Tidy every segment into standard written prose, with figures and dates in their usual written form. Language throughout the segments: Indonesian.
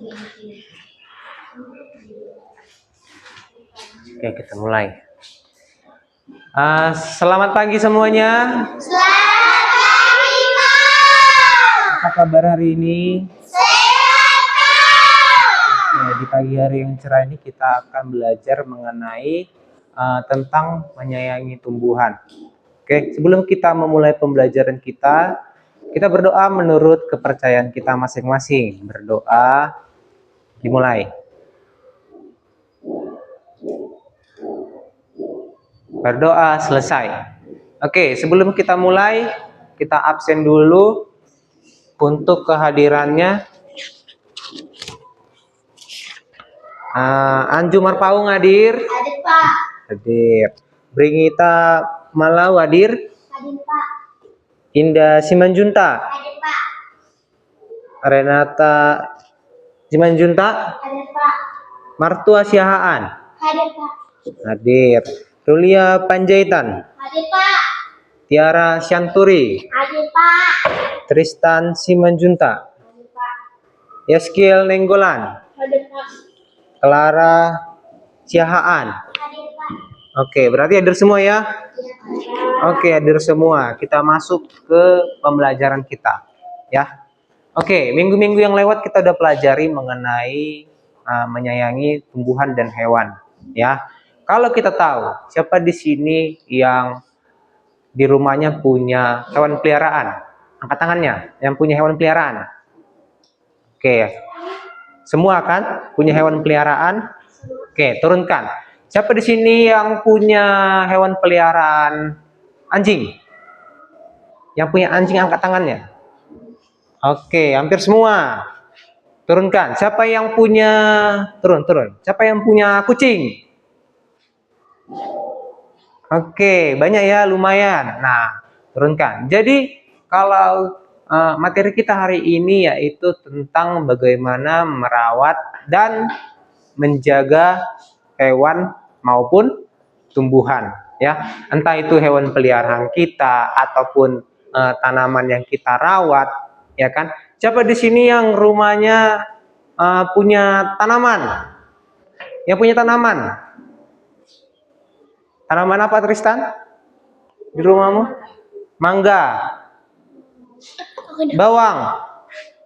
Oke, kita mulai. Selamat pagi semuanya. Selamat pagi, Pak. Apa kabar hari ini? Sehat, Pak. Di pagi hari yang cerah ini kita akan belajar mengenai tentang menyayangi tumbuhan. Oke, sebelum kita memulai pembelajaran kita berdoa menurut kepercayaan kita masing-masing. Berdoa, dimulai. Berdoa, selesai. Oke, sebelum kita mulai, kita absen dulu untuk kehadirannya. Anju Marpaung hadir? Hadir, Pak. Hadir. Bringita Malau hadir? Hadir, Pak. Indah Simanjunta? Hadir, Pak. Renata Simanjunta? Hadir, Pak. Martua Siahaan? Hadir, Pak. Hadir. Rulia Panjaitan? Hadir, Pak. Tiara Syanturi? Hadir, Pak. Tristan Simanjunta? Hadir, Pak. Yaskiel Nenggolan? Hadir, Pak. Clara Siahaan? Hadir, Pak. Oke, berarti hadir semua ya? Oke, hadir semua. Kita masuk ke pembelajaran kita, ya. Oke, minggu-minggu yang lewat kita udah pelajari mengenai menyayangi tumbuhan dan hewan, ya. Kalau kita tahu siapa di sini yang di rumahnya punya hewan peliharaan, angkat tangannya. Yang punya hewan peliharaan. Oke, semua kan punya hewan peliharaan? Oke, turunkan. Siapa di sini yang punya hewan peliharaan anjing? Yang punya anjing angkat tangannya. Oke, hampir semua. Turunkan. Siapa yang punya turun. Siapa yang punya kucing? Oke, banyak ya, lumayan. Nah, turunkan. Jadi kalau materi kita hari ini yaitu tentang bagaimana merawat dan menjaga hewan maupun tumbuhan, ya. Entah itu hewan peliharaan kita ataupun tanaman yang kita rawat, ya kan? Siapa di sini yang rumahnya punya tanaman? Yang punya tanaman? Tanaman apa, Tristan? Di rumahmu? Mangga. Bawang.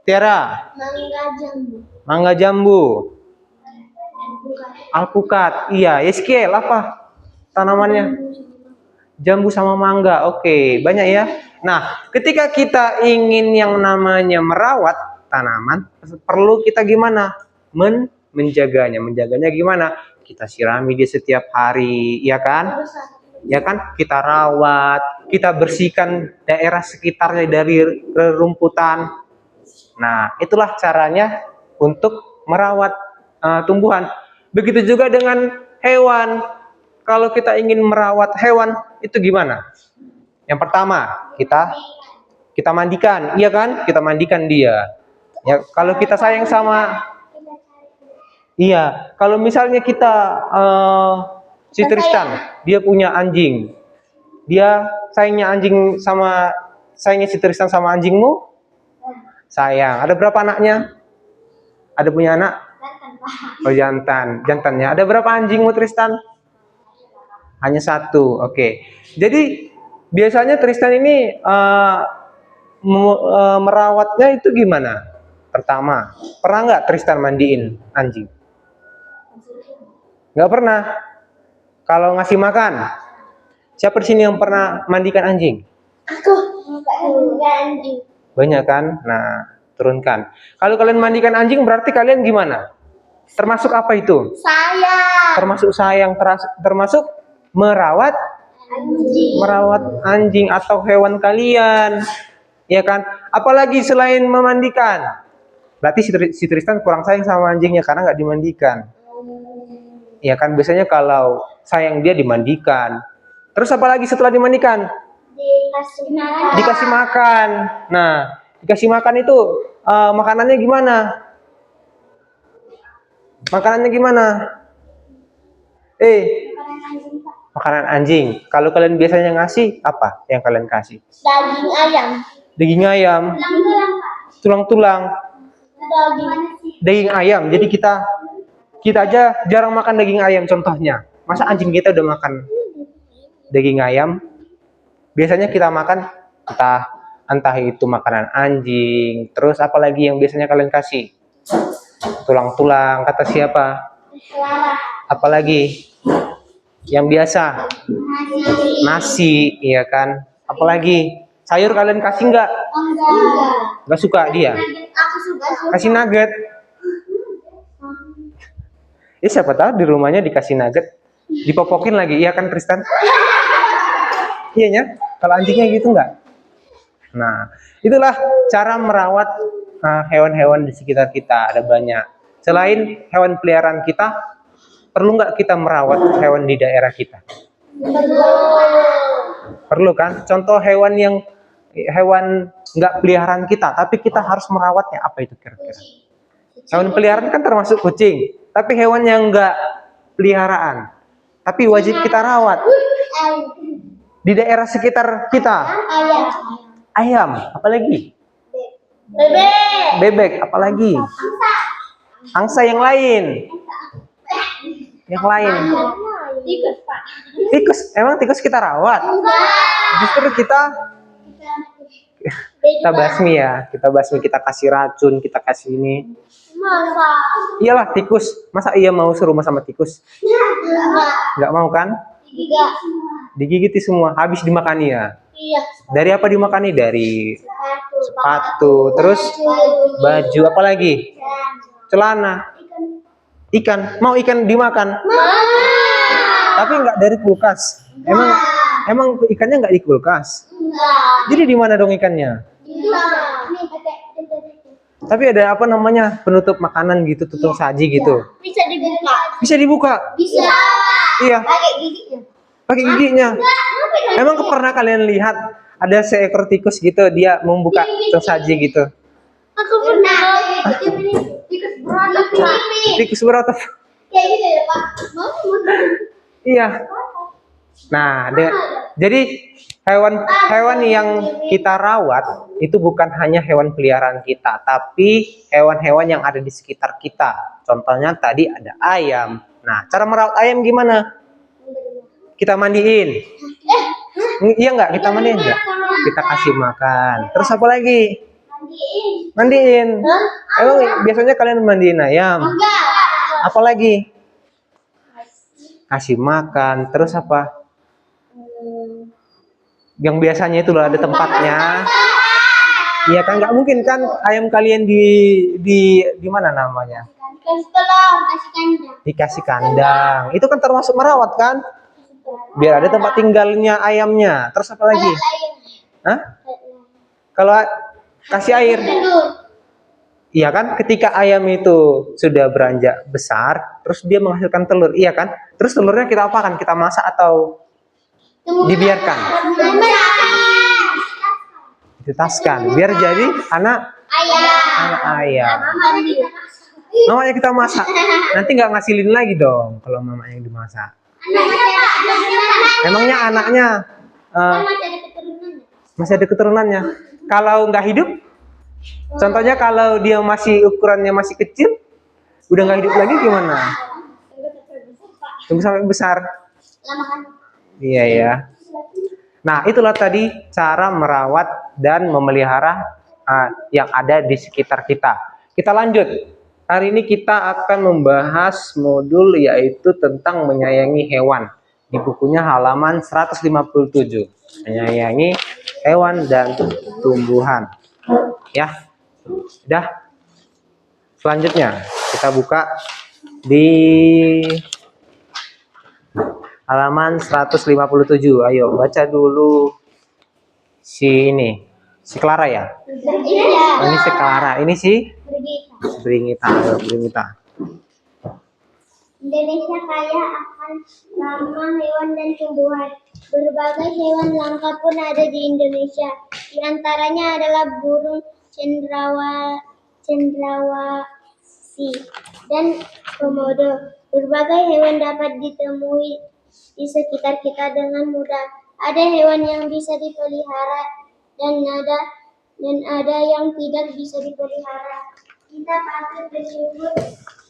Tiara. Mangga jambu. Mangga jambu. Alpukat. Iya, Yeskiel apa tanamannya? Jambu sama mangga. Oke, banyak ya. Nah, ketika kita ingin yang namanya merawat tanaman, perlu kita gimana? Menjaganya. Menjaganya gimana? Kita sirami dia setiap hari, ya kan? Ya kan? Kita rawat, kita bersihkan daerah sekitarnya dari rerumputan. Nah, itulah caranya untuk merawat tumbuhan. Begitu juga dengan hewan. Kalau kita ingin merawat hewan, itu gimana? Yang pertama, kita mandikan, iya kan? Kita mandikan dia. Ya, kalau kita sayang sama, iya. Kalau misalnya kita si Tristan, dia punya anjing, dia sayangnya si Tristan sama anjingmu, sayang. Ada berapa anaknya? Ada punya anak? Oh, jantannya. Ada berapa anjingmu, Tristan? Hanya satu. Oke. Jadi biasanya Tristan ini merawatnya itu gimana? Pertama, pernah nggak Tristan mandiin anjing? Nggak pernah. Kalau ngasih makan, siapa di sini yang pernah mandikan anjing? Aku anjing. Banyak kan? Nah, turunkan. Kalau kalian mandikan anjing berarti kalian gimana? Termasuk apa itu? Sayang. Termasuk sayang, termasuk merawat anjing atau hewan kalian, ya kan? Apalagi selain memandikan, berarti si Tristan kurang sayang sama anjingnya karena nggak dimandikan, ya kan? Biasanya kalau sayang dia dimandikan. Terus apalagi setelah dimandikan? Dikasih makan. Nah, dikasih makan itu makanannya gimana? Makanannya gimana? Makanan anjing. Kalau kalian biasanya ngasih, apa yang kalian kasih? Daging ayam. Daging ayam. Tulang-tulang. Tulang-tulang. Daging. daging ayam. Jadi kita aja jarang makan daging ayam contohnya. Masa anjing kita udah makan daging ayam? Biasanya kita makan entah itu makanan anjing, terus apalagi yang biasanya kalian kasih? Tulang-tulang, kata siapa? Apalagi yang biasa? Nasi, iya kan? Apalagi sayur kalian kasih nggak? Nggak suka dia? Aku suka. Kasih nugget. Siapa tahu di rumahnya dikasih nugget, dipopokin lagi, iya kan Tristan? Iya ya, kalau anjingnya gitu nggak? Nah, itulah cara merawat hewan-hewan di sekitar kita. Ada banyak. Selain hewan peliharaan kita, perlu nggak kita merawat hewan di daerah kita? Perlu kan? Contoh hewan nggak peliharaan kita, tapi kita harus merawatnya. Apa itu kira-kira? Hewan peliharaan kan termasuk kucing, tapi hewan yang nggak peliharaan, tapi wajib kita rawat. Di daerah sekitar kita, ayam, apalagi? Bebek, apalagi? Angsa yang lain. Tikus, Pak. Tikus, emang tikus kita rawat? Justru kita basmi ya, kita kasih racun, kita kasih ini. Masa? Iyalah tikus, masa iya mau serumah sama tikus? Nggak mau kan? Tiga. Digigiti semua, habis dimakani ya. Iya. Dari apa dimakani? Dari sepatu, terus baju, apa lagi? Celana, ikan. Mau ikan dimakan? Tapi nggak dari kulkas. Emang ikannya nggak di kulkas. Jadi di mana dong ikannya? Tapi ada apa namanya, penutup makanan gitu, tutup saji gitu. Bisa dibuka. Bisa dibuka. Bisa. Iya. Pakai giginya. Pakai giginya. Emang pernah kalian lihat ada seekor tikus gitu, dia membuka sesaji gitu? Aku pernah. Tikus berotot. Tikus berotot. Kayak gitu ya Pak. Mau? Iya. Nah, jadi hewan yang kita rawat itu bukan hanya hewan peliharaan kita, tapi hewan-hewan yang ada di sekitar kita. Contohnya tadi ada ayam. Nah, cara merawat ayam gimana? Kita mandiin. Iya nggak? Kita mandiin nggak? Kita kasih makan. Terus apa lagi? Mandiin. Emang biasanya kalian mandiin ayam? Enggak. Apa lagi? Kasih makan. Terus apa? Yang biasanya itu loh, ada tempatnya. Iya kan, nggak mungkin kan ayam kalian di mana namanya? Kasih telur, kasih kandang. Dikasih kandang. Itu kan termasuk merawat kan? Biar ada tempat tinggalnya ayamnya. Terus apa lagi? Hah? Kalau kasih air. Iya kan, ketika ayam itu sudah beranjak besar, terus dia menghasilkan telur, iya kan? Terus telurnya kita apakan? Kita masak atau dibiarkan? Ditetaskan, biar jadi anak ayam. Mamanya kita masak, nanti nggak ngasilin lagi dong kalau mamanya yang dimasak. Emangnya anaknya masih ada keturunannya? Kalau nggak hidup, contohnya kalau dia masih ukurannya masih kecil, udah nggak hidup lagi gimana? Tunggu sampai besar. Iya ya. Nah, itulah tadi cara merawat dan memelihara yang ada di sekitar kita. Kita lanjut. Hari ini kita akan membahas modul yaitu tentang menyayangi hewan. Di bukunya halaman 157. Menyayangi hewan dan tumbuhan. Ya. Udah. Selanjutnya kita buka di halaman 157. Ayo baca dulu si Clara ya. Oh, ini si Clara, ini si Bringita. Indonesia kaya akan ramah hewan dan tumbuhan. Berbagai hewan langka pun ada di Indonesia. Di antaranya adalah burung cendrawasih dan komodo. Berbagai hewan dapat ditemui di sekitar kita dengan mudah. Ada hewan yang bisa dipelihara dan ada yang tidak bisa dipelihara. Kita patut bersyukur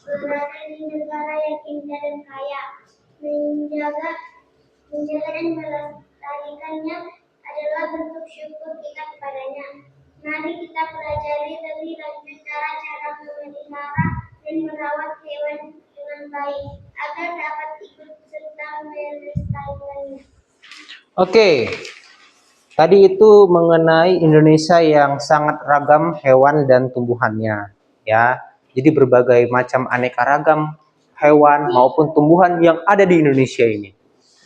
berada di negara yang indah dan kaya. Menjaga dan melestarikannya adalah bentuk syukur kita kepadanya. Mari kita pelajari lebih lanjut cara-cara memelihara dan merawat hewan dengan baik agar dapat ikut serta melestarikannya. Oke. Tadi itu mengenai Indonesia yang sangat ragam hewan dan tumbuhannya, ya. Jadi berbagai macam aneka ragam hewan maupun tumbuhan yang ada di Indonesia ini,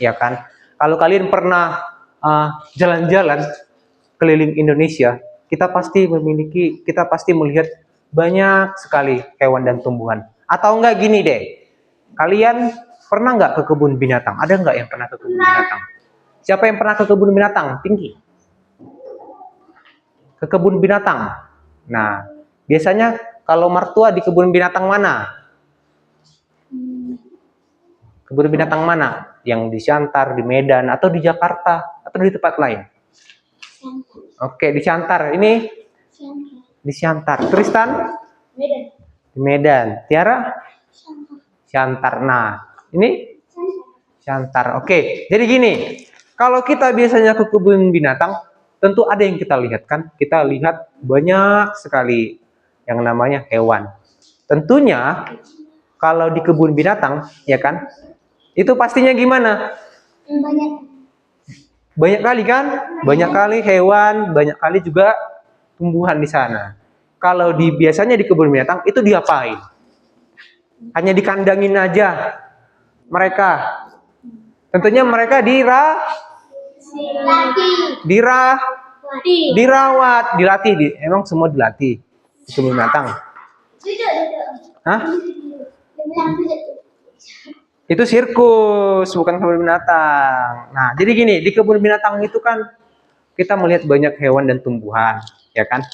ya kan? Kalau kalian pernah jalan-jalan keliling Indonesia, kita pasti melihat banyak sekali hewan dan tumbuhan. Atau enggak gini deh, kalian pernah nggak ke kebun binatang? Ada nggak yang pernah ke kebun binatang? Siapa yang pernah ke kebun binatang? Tinggi. Ke kebun binatang. Nah, biasanya kalau mertua di kebun binatang mana? Kebun binatang mana? Yang di Siantar, di Medan, atau di Jakarta, atau di tempat lain? Oke, di Siantar. Ini di Siantar. Tristan? Medan. Di Medan. Tiara? Siantar. Nah, ini Siantar. Oke, jadi gini. Kalau kita biasanya ke kebun binatang, tentu ada yang kita lihat kan? Kita lihat banyak sekali yang namanya hewan. Tentunya kalau di kebun binatang, ya kan? Itu pastinya gimana? Banyak. Banyak kali kan? Banyak kali hewan, banyak kali juga tumbuhan di sana. Kalau biasanya di kebun binatang itu diapain? Hanya dikandangin aja mereka. Tentunya mereka dilatih, emang semua dilatih di kebun binatang. Hah? Itu sirkus, bukan kebun binatang. Nah, jadi gini, di kebun binatang itu kan kita melihat banyak hewan dan tumbuhan, ya kan?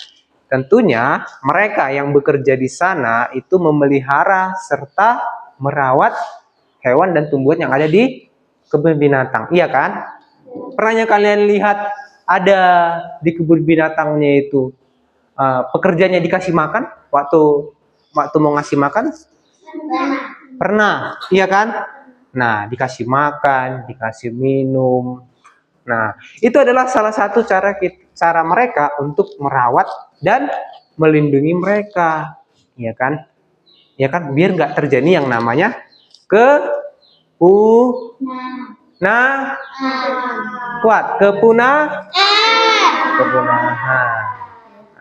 Tentunya mereka yang bekerja di sana itu memelihara serta merawat hewan dan tumbuhan yang ada di kebun binatang, iya kan? Pernahnya kalian lihat ada di kebun binatangnya itu pekerjanya dikasih makan waktu mau ngasih makan? Pernah, iya kan? Nah, dikasih makan, dikasih minum. Nah, itu adalah salah satu cara mereka untuk merawat dan melindungi mereka, ya kan? Ya kan, biar nggak terjadi yang namanya kepunahan.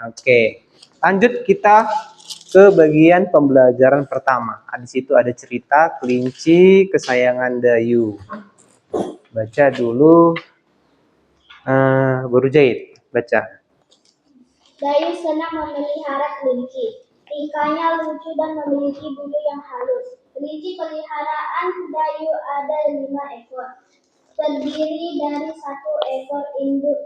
Oke, lanjut kita ke bagian pembelajaran pertama. Di situ ada cerita kelinci kesayangan Dayu. Baca dulu, baru Jahit. Baca. Dayu senang memelihara kelinci. Tingkahnya lucu dan memiliki bulu yang halus. Kelinci peliharaan Dayu ada 5 ekor. Terdiri dari 1 ekor induk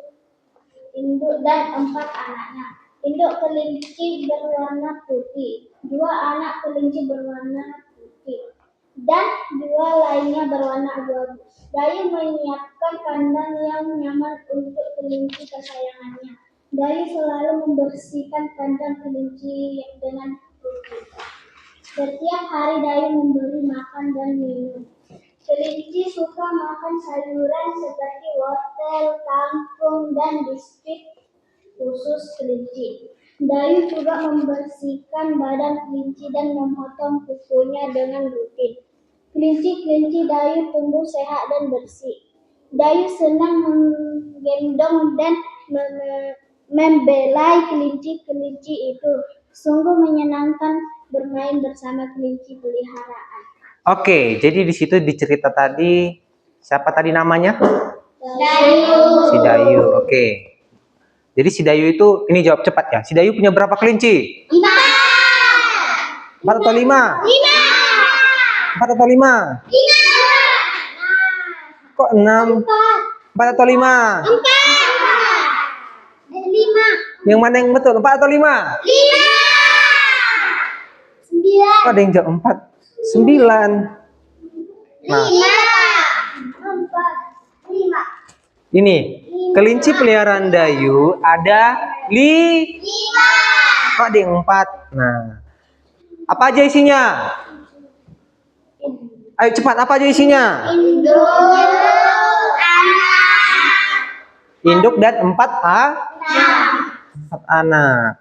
dan 4 anaknya. Induk kelinci berwarna putih, 2 anak kelinci berwarna putih, dan 2 lainnya berwarna abu-abu. Dayu menyiapkan kandang yang nyaman untuk kelinci kesayangannya. Dayu selalu membersihkan kandang kelinci dengan rutin. Setiap hari Dayu memberi makan dan minum. Kelinci suka makan sayuran seperti wortel, kangkung, dan biskuit khusus kelinci. Dayu juga membersihkan badan kelinci dan memotong kukunya dengan rutin. Kelinci-kelinci Dayu tumbuh sehat dan bersih. Dayu senang menggendong dan membelai kelinci-kelinci itu. Sungguh menyenangkan bermain bersama kelinci peliharaan. Oke, jadi di situ di cerita tadi siapa tadi namanya? Dayu. Si Dayu. Oke. Jadi si Dayu itu, ini jawab cepat ya. Si Dayu punya berapa kelinci? 5. 4 atau 5? 4 atau 5? 5. Kok 6? 4 atau 5? 5. Yang mana yang betul? 4 atau 5? 9. Kok ada yang jawab 4? 9. Nah, 5. 4. 5. Ini kelinci peliharaan Dayu ada 5. Kok ada 4? Nah, apa aja isinya? Ayo cepat, apa aja isinya? Induk dan 4 anak.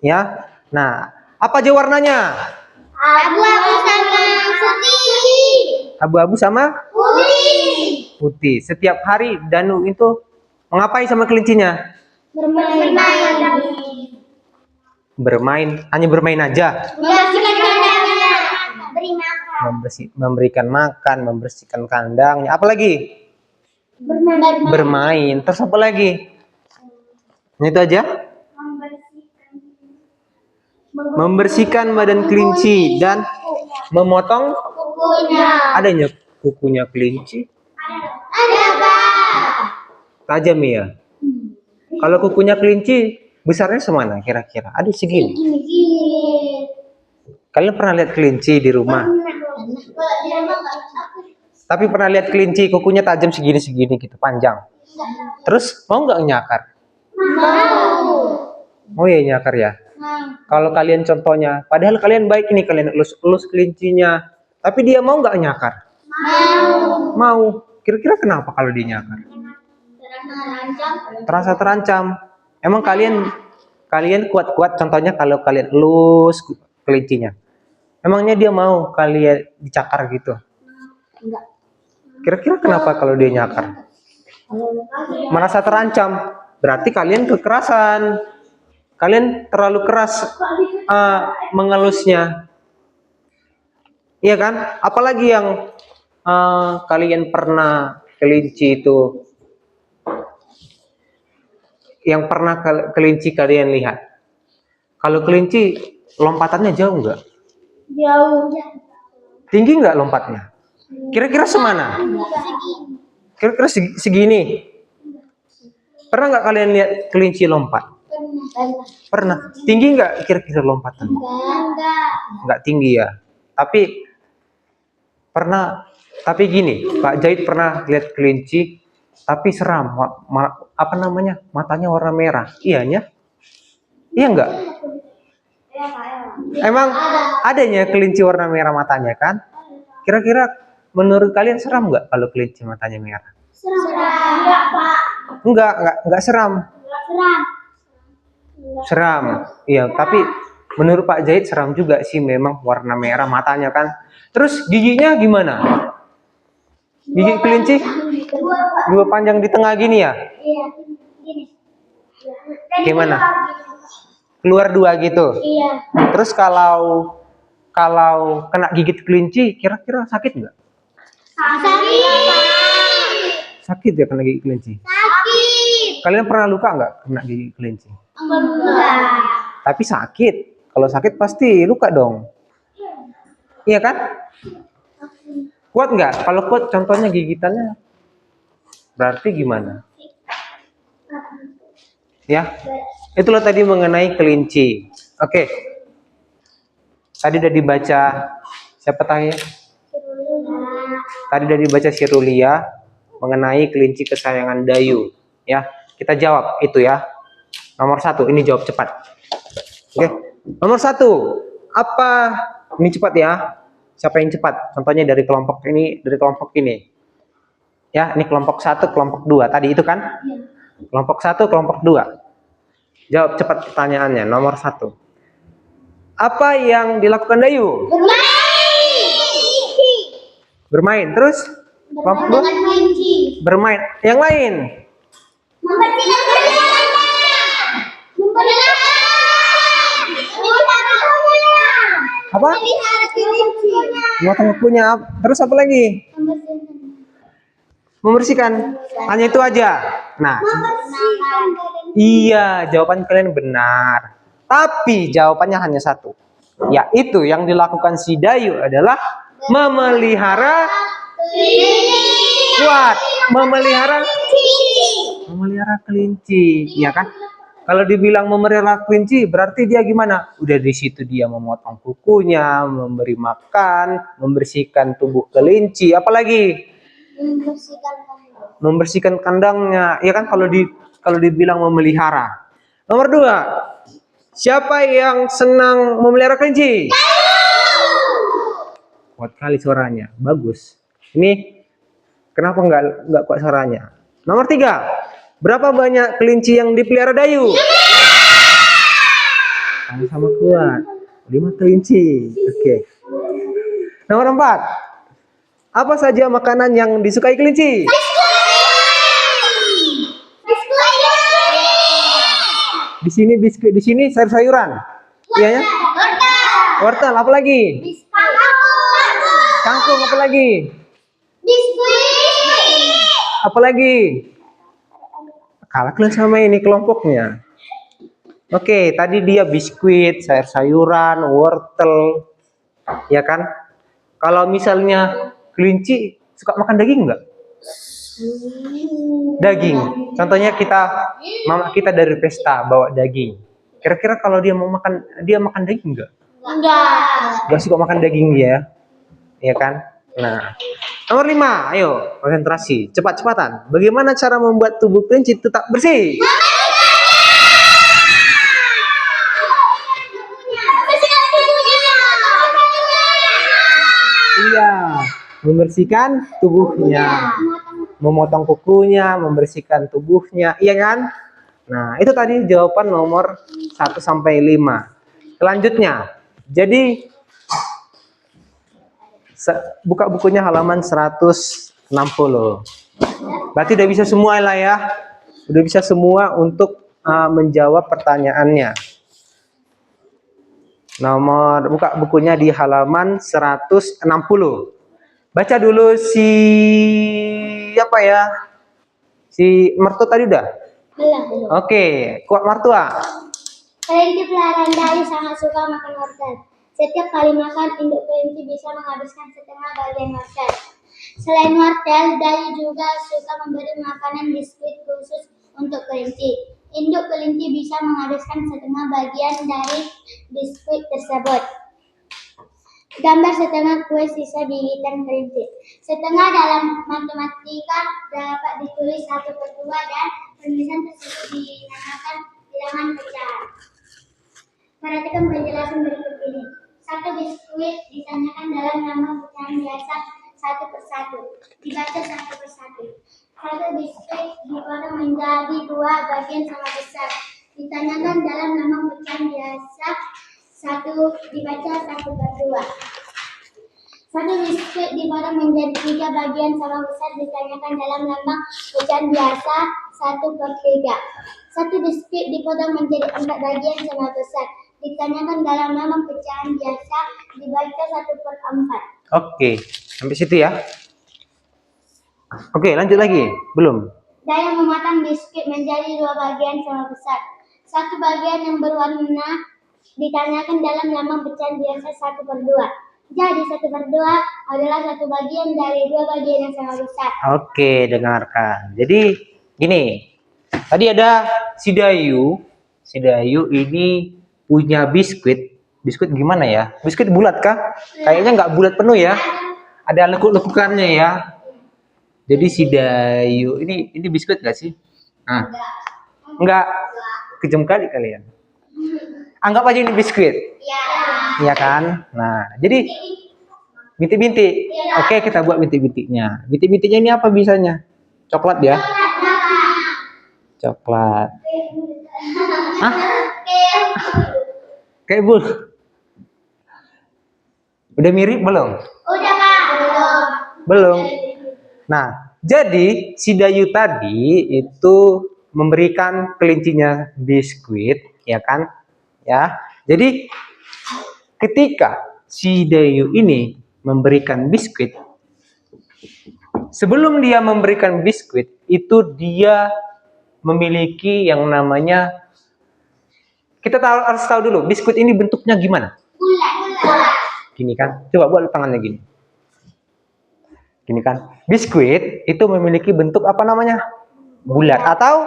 Ya. Nah, apa aja warnanya? Abu-abu sama putih. Abu-abu sama Putih. putih. Setiap hari Danu itu mengapain sama kelincinya? Bermain. Bermain, hanya bermain aja. Membersihkan kandangnya. Beri makan. Memberikan makan, membersihkan kandangnya. Apalagi? Bermain. Bermain. Terus apa lagi? Itu aja? Membersihkan badan kelinci dan memotong Kukunya. adanya kukunya kelinci. Ada apa? Tajam ya. Kalau kukunya kelinci besarnya semana kira-kira? Ada segini. Gini. Kalian pernah lihat kelinci di rumah? Tapi pernah lihat kelinci kukunya tajam segini-segini gitu, panjang. Terus mau nggak nyakar? Mau. Oh iya nyakar ya. Kalau kalian contohnya, padahal kalian baik ini, kalian elus kelincinya, tapi dia mau nggak nyakar? Mau. Kira-kira kenapa kalau dia nyakar? Terasa terancam. Emang kalian kuat-kuat, contohnya kalau kalian elus kelincinya. Emangnya dia mau kalian dicakar gitu? Enggak. Kira-kira kenapa kalau dia nyakar? Merasa terancam. Berarti kalian kekerasan. Kalian terlalu keras mengelusnya. Iya kan? Apalagi yang kalian pernah kelinci itu, yang pernah kelinci kalian lihat. Kalau kelinci lompatannya jauh nggak? Jauh. Tinggi nggak lompatnya? Kira-kira semana? Kira-kira segini. Pernah nggak kalian lihat kelinci lompat? Pernah. Tinggi nggak kira-kira lompatannya? Enggak. Nggak tinggi ya. Tapi gini, Pak Jahit pernah lihat kelinci, tapi seram. Apa namanya? Matanya warna merah. Iyanya? Iya nggak? Emang adanya kelinci warna merah matanya kan? Kira-kira menurut kalian seram nggak kalau kelinci matanya merah? Seram. Enggak, Pak. Enggak seram. Seram. Seram. Iya, tapi menurut Pak Jahit seram juga sih, memang warna merah matanya kan. Terus giginya gimana? Gigi kelinci? Dua panjang di tengah gini ya? Iya. Gini. Gimana? Keluar 2 gitu. Iya. Terus kalau kena gigit kelinci, kira-kira sakit nggak? Sakit. Sakit ya kena gigit kelinci. Sakit. Kalian pernah luka nggak kena gigit kelinci? Enggak. Tapi sakit. Kalau sakit pasti luka dong. Iya kan? Kuat nggak? Kalau kuat contohnya gigitannya berarti gimana? Ya, itulah tadi mengenai kelinci. Oke. Tadi udah dibaca siapa tanya? Tadi udah dibaca Sirulia mengenai kelinci kesayangan Dayu. Ya, kita jawab itu ya. Nomor 1, ini jawab cepat. Oke. Nomor 1, apa? Ini cepat ya. Siapa yang cepat? Contohnya dari kelompok ini, dari kelompok ini. Ya, ini kelompok 1, kelompok 2. Tadi itu kan? Kelompok 1, kelompok 2. Jawab cepat pertanyaannya. Nomor 1. Apa yang dilakukan Dayu? Bermain. Terus? Kelompok 2? Bermain. Yang lain? Membersihkan Apa? Memotong kukunya. Terus apa lagi? Membersihkan. Hanya itu aja. Nah, iya, jawaban kalian benar. Tapi jawabannya hanya satu. Yaitu yang dilakukan si Dayu adalah memelihara memelihara kelinci, ya kan? Kalau dibilang memelihara kelinci, berarti dia gimana? Udah di situ dia memotong kukunya, memberi makan, membersihkan tubuh kelinci, apalagi membersihkan kandangnya. Ya kan kalau dibilang memelihara. Nomor 2, siapa yang senang memelihara kelinci? Kuat kali suaranya, bagus. Ini kenapa nggak kuat suaranya? Nomor 3, berapa banyak kelinci yang dipelihara Dayu? Sama-sama kuat, 5 kelinci. Oke. Nomor 4, apa saja makanan yang disukai kelinci? Di sini biskuit, di sini sayur-sayuran. Iya ya? Wortel, apa lagi? Kangkung, apa lagi? Apa lagi? Kalah sama ini kelompoknya. Oke, tadi dia biskuit, sayur-sayuran, wortel, ya kan? Kalau misalnya kelinci suka makan daging nggak? Daging. Contohnya mama kita dari pesta bawa daging. Kira-kira kalau dia mau makan, dia makan daging nggak? Nggak suka makan daging dia, ya kan? Nah, nomor 5, ayo konsentrasi, cepat-cepatan. Bagaimana cara membuat tubuh kelinci tetap bersih? Iya, membersihkan tubuhnya, memotong kukunya, membersihkan tubuhnya, iya kan? Nah, itu tadi jawaban nomor 1 sampai 5. Selanjutnya, jadi buka bukunya halaman 160. Berarti udah bisa semua lah ya. Udah bisa semua untuk menjawab pertanyaannya. Buka bukunya di halaman 160. Baca dulu apa ya? Si Mertua tadi udah? Belum. Oke, kuat Mertua. Kelinci peliharaan Dayu sangat suka makan wortel. Setiap kali makan, induk kelinci bisa menghabiskan setengah bagian wortel. Selain wortel, Dayu juga suka memberi makanan biskuit khusus untuk kelinci. Induk kelinci bisa menghabiskan setengah bagian dari biskuit tersebut. Gambar setengah kue sisa gigitan kelinci. Setengah dalam matematika dapat ditulis 1/2 dan penulisan tersebut dinamakan bilangan pecahan. Perhatikan penjelasan berikut ini. 1 biskuit ditanyakan dalam nama pecahan biasa 1 per 1. Dibaca 1 per 1. 1 biskuit dipotong menjadi 2 bagian sama besar. Ditanyakan dalam nama pecahan biasa 1. Dibaca 1 per 2. 1 biskuit dipotong menjadi 3 bagian sama besar. Ditanyakan dalam nama pecahan biasa 1 per 3. 1 biskuit dipotong menjadi 4 bagian sama besar. Ditanyakan dalam nama pecahan biasa. Dibaca 1 per 4. Oke, sampai situ ya. Oke, lanjut lagi. Belum? Dayu memotong biskuit menjadi 2 bagian sama besar. 1 bagian yang berwarna ditanyakan dalam nama pecahan biasa 1 per 2. Jadi 1 per 2 adalah 1 bagian dari 2 bagian yang sama besar. Oke, dengarkan. Jadi gini, tadi ada si Dayu. Si Dayu ini punya biskuit. Biskuit gimana ya? Biskuit bulat kah? Kayaknya nggak bulat penuh ya. Ada lekuk-lekukannya ya. Jadi si Dayu ini biskuit nggak sih? Nah, nggak, kejam kali kalian. Anggap aja ini biskuit. Iya kan? Nah, jadi bintik-bintik. Oke, kita buat bintik-bintiknya. Bintik-bintiknya ini apa bisanya? Coklat ya? Coklat. Hah? Kayak bul. Udah mirip belum? Udah, Kak. Belum. Nah, jadi si Dayu tadi itu memberikan kelincinya biskuit, ya kan? Ya. Jadi ketika si Dayu ini memberikan biskuit, sebelum dia memberikan biskuit, itu dia memiliki yang namanya, kita harus tahu dulu biskuit ini bentuknya gimana. Bulat. Gini kan? Coba buat tangannya gini. Gini kan? Biskuit itu memiliki bentuk apa namanya? Bulat atau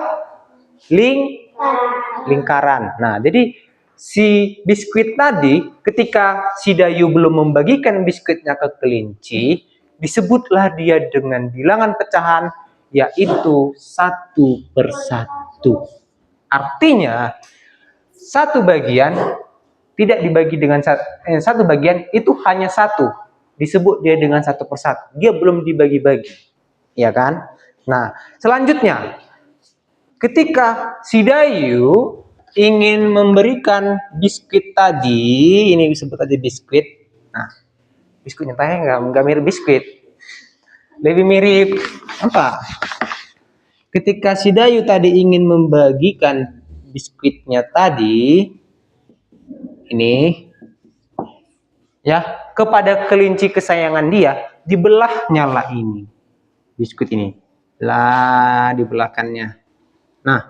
lingkaran. Nah, jadi si biskuit tadi ketika si Dayu belum membagikan biskuitnya ke kelinci, disebutlah dia dengan bilangan pecahan yaitu 1/1. Artinya satu bagian tidak dibagi dengan satu bagian itu hanya satu, disebut dia dengan 1/1. Dia belum dibagi-bagi, ya kan? Nah, selanjutnya ketika si Dayu ingin memberikan biskuit tadi, ini disebut aja biskuit. Nah, biskuitnya tanya nggak mirip biskuit, lebih mirip apa? Ketika si Dayu tadi ingin membagikan biskuitnya tadi, ini ya, kepada kelinci kesayangan dia, dibelahnya lah ini biskuit ini, lah dibelahkannya. Nah,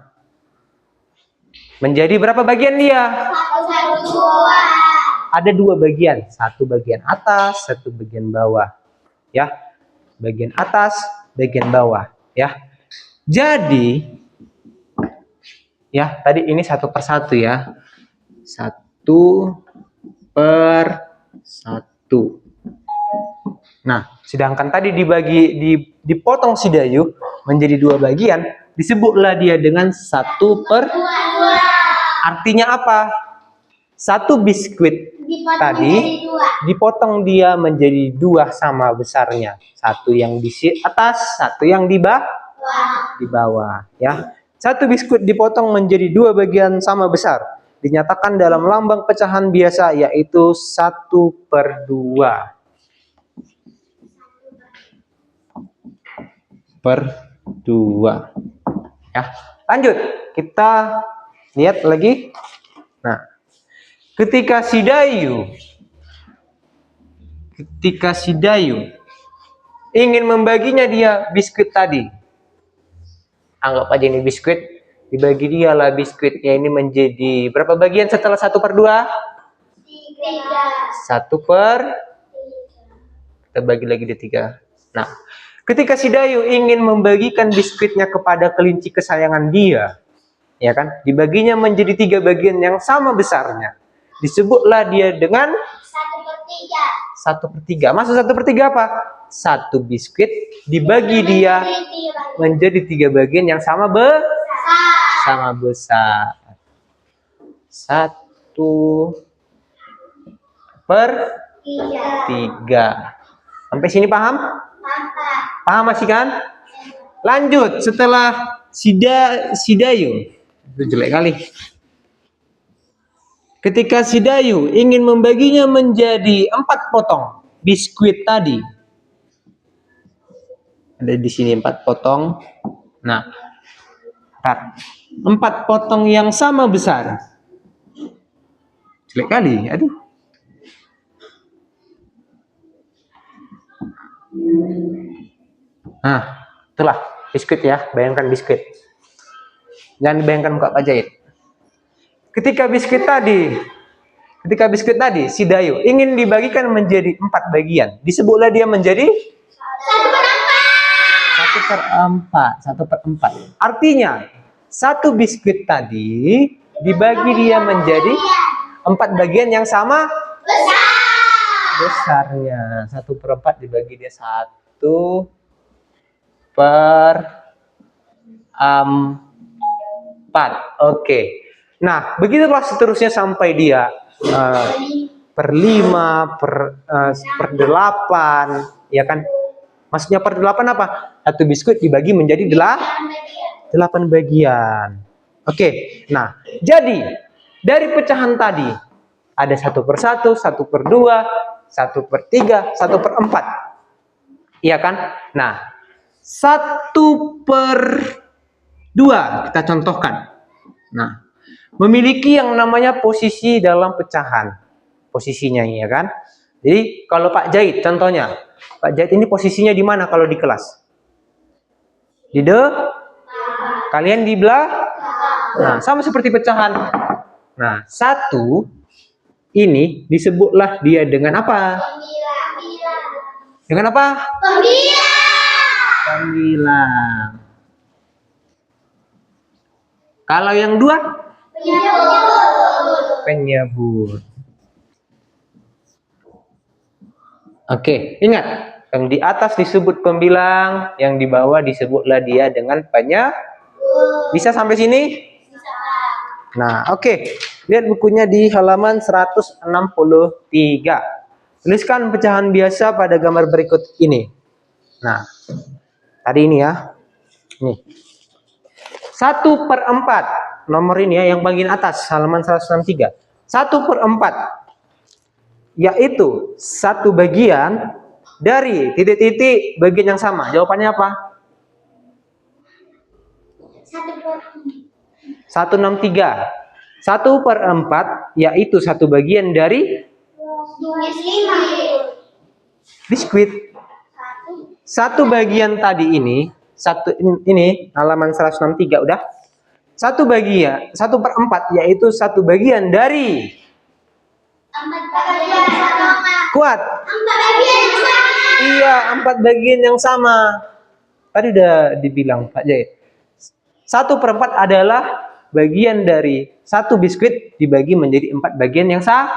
menjadi berapa bagian dia? 1/2. Ada 2 bagian, satu bagian atas, satu bagian bawah, ya, bagian atas, bagian bawah, ya. Jadi, ya, tadi ini 1/1 ya, 1/1. Nah, sedangkan tadi dipotong si Dayu menjadi 2 bagian, disebutlah dia dengan 1/2. Artinya apa? Satu biskuit tadi dipotong dia menjadi 2 sama besarnya. Satu yang di atas, satu yang di bawah, ya. Satu biskuit dipotong menjadi 2 bagian sama besar. Dinyatakan dalam lambang pecahan biasa, yaitu 1/2. 1/2. Ya, lanjut. Kita lihat lagi. Nah, ketika si Dayu ingin membaginya dia biskuit tadi. Anggap aja ini biskuit, dibagi dia lah biskuitnya ini menjadi berapa bagian setelah 1/2? 3. Kita bagi lagi di 3. Nah, ketika si Dayu ingin membagikan biskuitnya kepada kelinci kesayangan dia, ya kan, dibaginya menjadi 3 bagian yang sama besarnya, disebutlah dia dengan 1/3. Maksud 1/3 apa? Satu biskuit dibagi dia menjadi 3 bagian yang sama besar. 1/3. Sampai sini paham? Paham masih kan? Lanjut, setelah si Dayu, itu jelek kali. Ketika si Dayu ingin membaginya menjadi 4 potong biskuit tadi, ada di sini 4 potong. Nah, 4 potong yang sama besar. Jelek kali, aduh. Nah, itulah biskuit ya, bayangkan biskuit. Jangan dibayangkan muka Pak Jahit. Ketika biskuit tadi, si Dayu ingin dibagikan menjadi 4 bagian, disebutlah dia menjadi 1/4. Artinya, satu biskuit tadi dibagi dia menjadi 4 bagian yang sama besarnya. 1/4 dibagi dia 1/4. Oke. Nah, begitulah seterusnya sampai dia 1/5, 1/8, ya kan? Maksudnya 1/8 apa? Satu biskuit dibagi menjadi 8 bagian. Oke. Nah, jadi dari pecahan tadi ada 1/1, 1/2, 1/3, 1/4. Iya kan? Nah, 1/2 kita contohkan. Nah, memiliki yang namanya posisi dalam pecahan. Posisinya ya kan? Jadi kalau Pak Jahit contohnya, Pak Jahit ini posisinya di mana kalau di kelas? Kalian di Nah, sama seperti pecahan. Nah, 1 ini disebutlah dia dengan apa? Dengan apa? Pembilang. Kalau yang 2? Penyebut. Oke, ingat. Yang di atas disebut pembilang, yang di bawah disebutlah dia dengan penyebut. Bisa sampai sini? Bisa. Nah, oke. Lihat bukunya di halaman 163. Tuliskan pecahan biasa pada gambar berikut ini. Nah, tadi ini ya. Nih. 1/4. Nomor ini ya, yang bagian atas, halaman 163. 1/4. Yaitu satu bagian dari titik-titik bagian yang sama. Jawabannya apa? 163. 1/4 yaitu satu bagian dari biskuit. Satu bagian tadi ini, ini halaman 163 udah. Satu bagian, 1/4 yaitu satu bagian dari. Kuat. Iya, 4 bagian yang sama. Tadi udah dibilang Pak Jaya. 1/4 adalah bagian dari satu biskuit dibagi menjadi 4 bagian yang sama.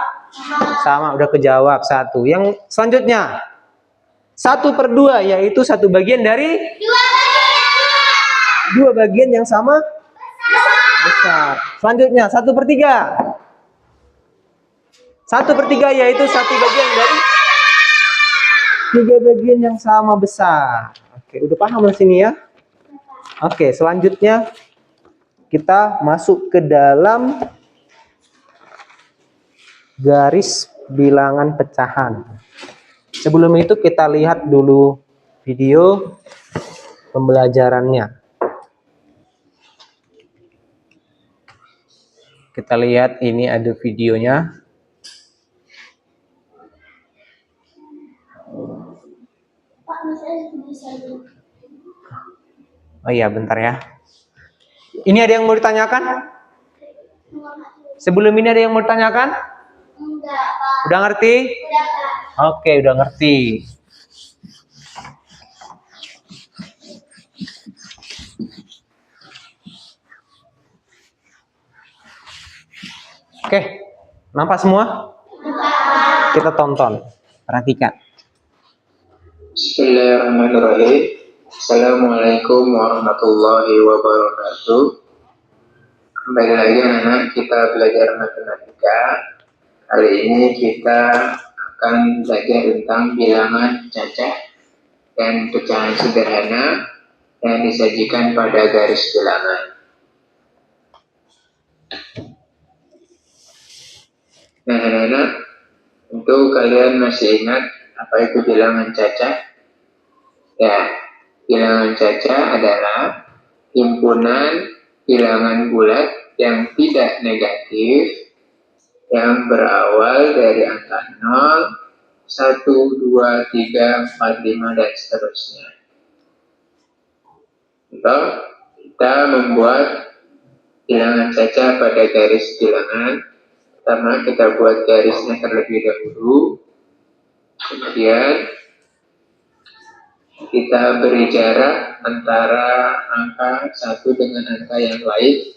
Udah kejawab satu. Yang selanjutnya 1/2 yaitu satu bagian dari dua bagian yang sama besar. Selanjutnya 1/3. 1/3 yaitu satu bagian dari tiga bagian yang sama besar. Oke, udah paham di sini ya? Oke, selanjutnya kita masuk ke dalam garis bilangan pecahan. Sebelum itu kita lihat dulu video pembelajarannya. Kita lihat ini ada videonya. Oh iya, bentar ya. Ini ada yang mau ditanyakan? Sebelum ini ada yang mau ditanyakan? Enggak, Pak. Udah ngerti? Udah, Pak. Oke, udah ngerti. Oke, nampak semua? Kita tonton, perhatikan. Bismillahirrahmanirrahim. Assalamualaikum warahmatullahi wabarakatuh. Kembali lagi anak-anak, kita belajar matematika. Hari ini kita akan belajar tentang bilangan cacah dan pecahan sederhana yang disajikan pada garis bilangan. Nah anak-anak, tentu kalian masih ingat apa itu bilangan cacah? Ya, bilangan cacah adalah himpunan bilangan bulat yang tidak negatif yang berawal dari angka 0, 1, 2, 3, 4, 5, dan seterusnya. Contoh, kita membuat bilangan cacah pada garis bilangan. Pertama, kita buat garisnya terlebih dahulu. Kemudian kita beri jarak antara angka satu dengan angka yang lain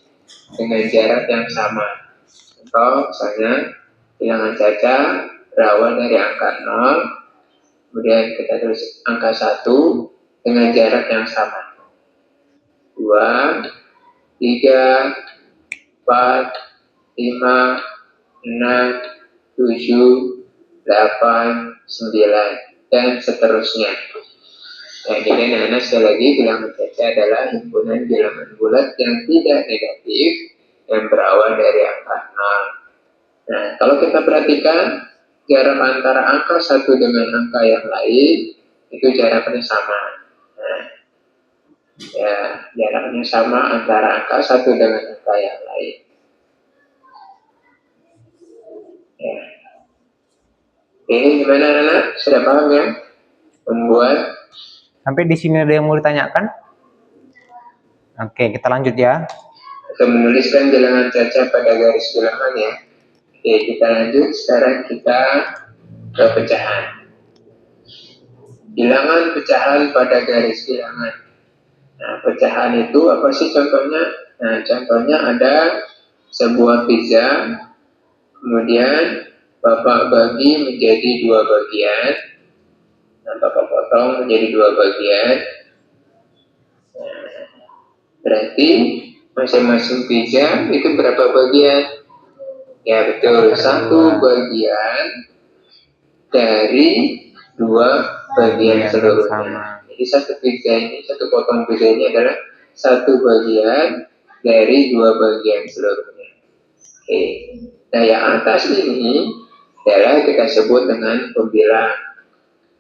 dengan jarak yang sama. Contoh, misalnya bilangan cacah berawal dari angka 0, kemudian kita tulis angka 1 dengan jarak yang sama. 2, 3, 4, 5, 6, 7, 8, 9, dan seterusnya. Nah, jadi anak-anak sekali lagi bilangan cacah adalah himpunan bilangan bulat yang tidak negatif yang berawal dari angka 0. Nah, kalau kita perhatikan jarak antara angka satu dengan angka yang lain itu jaraknya sama. Nah, ya jaraknya sama antara angka satu dengan angka yang lain. Ya. Ini gimana anak-anak? Sudah paham ya? Membuat. Sampai di sini ada yang mau ditanyakan? Oke, kita lanjut ya. Atau menuliskan bilangan cacah pada garis bilangan ya. Oke, kita lanjut. Sekarang kita ke pecahan. Bilangan pecahan pada garis bilangan. Nah, pecahan itu apa sih contohnya? Nah, contohnya ada sebuah pizza, kemudian Bapak bagi menjadi 2 bagian. Nah, Bapak potong menjadi 2 bagian. Berarti masing-masing pizza itu berapa bagian? Ya betul, 1 bagian dari 2 bagian seluruhnya. Jadi satu potong pizza ini adalah 1 bagian dari 2 bagian seluruhnya. Oke. Nah, yang atas ini adalah kita sebut dengan pembilang,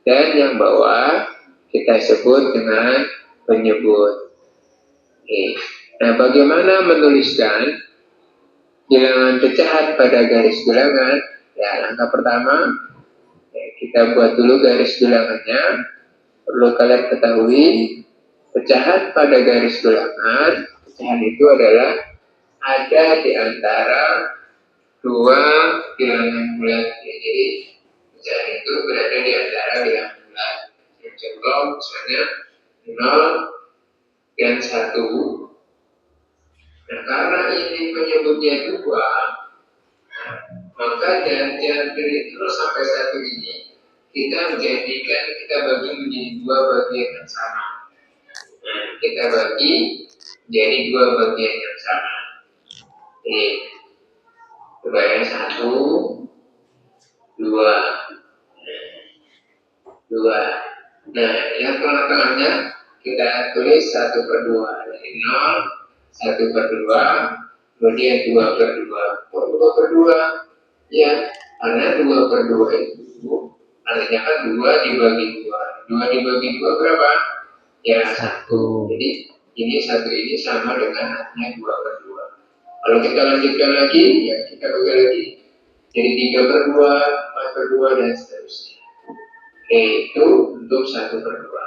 dan yang bawah kita sebut dengan penyebut. Oke. Nah, bagaimana menuliskan bilangan pecahan pada garis bilangan? Ya, langkah pertama, kita buat dulu garis bilangannya. Perlu kalian ketahui, pecahan pada garis bilangan, pecahan itu adalah ada di antara 2 bilangan bulat. Jadi, pecahan itu berada di antara bilangan bulat. Contoh, misalnya 0 dan 1. Nah, karena ini penyebutnya 2, maka jalan dari 0 sampai 1 ini kita bagi menjadi 2 bagian yang sama. Nah, kita bagi menjadi 2 bagian yang sama. Oke, bagian 1, 2, 2. Nah, yang tengah-tengahnya kita tulis 1/2. Dari 0, 1/2, kemudian 2/2. Kok 2/2? Ya, karena 2/2 itu artinya kan 2 dibagi 2. 2 dibagi 2 berapa? Ya, 1. Jadi ini 1 ini sama dengan artinya 2/2. Kalau kita lanjutkan lagi, ya kita bagi lagi. Jadi 3/2, 4/2, dan seterusnya. Oke, itu untuk 1/2.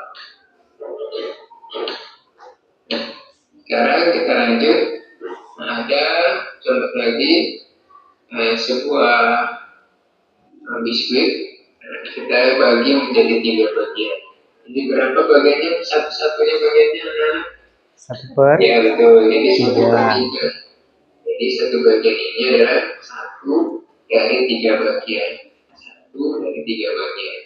Nah, sekarang kita lanjut. Nah, ada contoh lagi, sebuah biskuit. Nah, kita bagi menjadi 3 bagian. Jadi berapa bagiannya? Satu-satunya bagiannya adalah 1/3. Ya betul, ini 1/3. Jadi 1 bagian ini adalah 1 dari 3 bagian. 1 dari 3 bagian.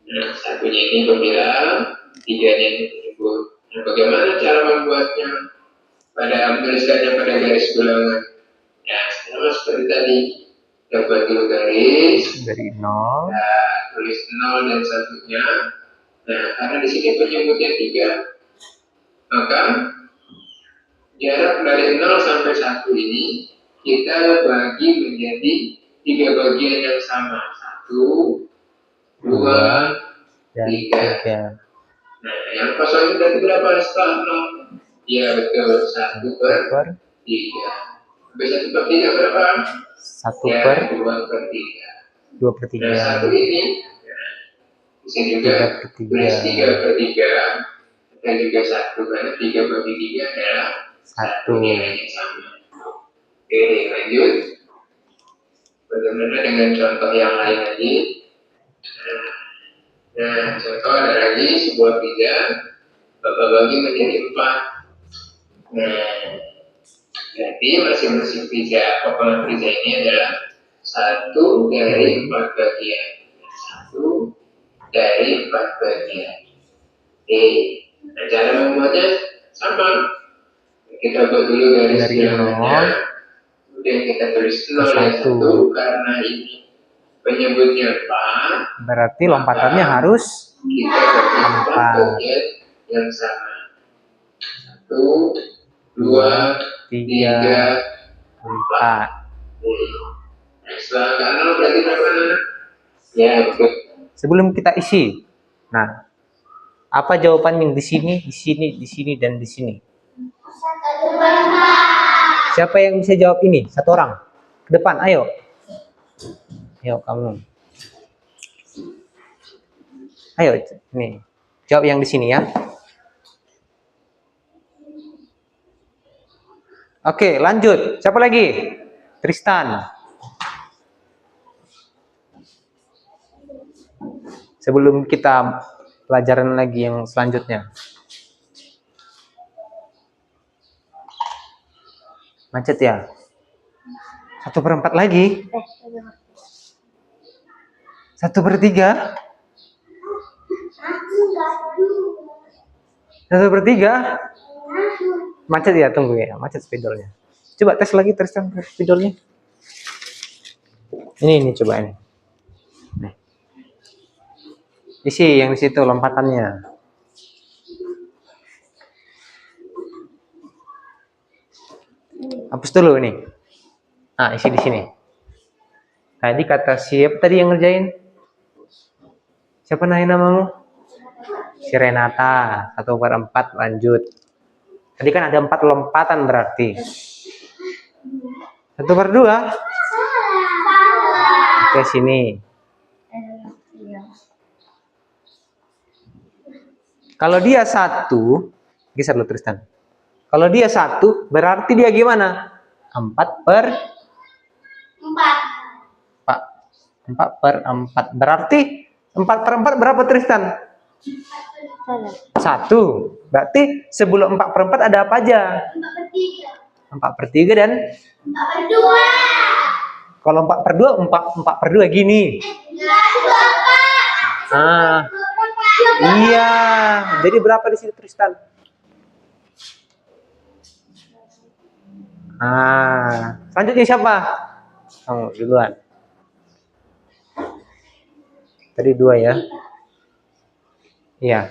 Nah, satunya ini pembilang, 3-nya ini penyebut. Nah, bagaimana cara membuatnya? Menuliskannya pada garis bilangan. Nah, sama seperti tadi, dapat dulu garis dari 0. Nah, tulis 0 dan 1-nya. Nah, karena di sini penyebutnya 3, maka jarak dari 0 sampai 1 ini kita bagi menjadi 3 bagian yang sama. 1, 2, 3. Nah, yang kosong itu berarti berapa setelah 0? Ya betul, 1/3. Habis 1/3 berapa? 2/3. 2/3. Nah, 1 ini, bisa juga tulis 3/3. Dan juga 1, karena 3 bagi 3 adalah 1 nilainya sama. Oke, lanjut. Bagaimana dengan contoh yang lain lagi? Nah, contoh ada lagi sebuah pizza, Bapak bagi menjadi 4. Nah, jadi masing-masing pizza, potongan pizza ini adalah 1 dari 4 bagian. 1 dari 4 bagian. Oke, nah cara membuatnya sama. Kita buat dulu garis bilangannya, kemudian kita tulis 0 dan 1, karena ini penyebutnya 4. Berarti lompatannya harus kita bagi 4 bagian yang sama. 1, 2, 3, 4. Nah, setelah angka 0 berarti berapa? Ya, betul. Sebelum kita isi, nah, apa jawaban yang di sini, di sini, di sini, dan di sini? Siapa yang bisa jawab ini? 1 orang. Ke depan, ayo. Ayo kamu. Ayo, nih. Jawab yang di sini ya. Oke, lanjut. Siapa lagi? Tristan. Sebelum kita pelajaran lagi yang selanjutnya. Macet ya? 1/4 lagi? 1/3? 1/3? Macet ya, tunggu ya, macet spidolnya. Coba tes lagi Tristan spidolnya. Ini coba ini. Nih. Isi yang di situ lompatannya. Hapus dulu nih. Nah, isi di sini. Tadi kata siapa tadi yang ngerjain? Siapa namamu? Si Renata. 1/4 lanjut. Tadi kan ada 4 lompatan berarti. 1/2? Ke sini. Kalau dia 1, geser lu Tristan. Kalau dia 1, berarti dia gimana? 4/4. Berarti 4/4 berapa Tristan? 1. Berarti sebelum 4/4 ada apa aja? 4/3 dan 4/2. kalau 4/2, 4/2 gini. Nah, iya. Jadi berapa di sini Tristan? Selanjutnya siapa? Kamu duluan. Tadi 2 ya. Iya.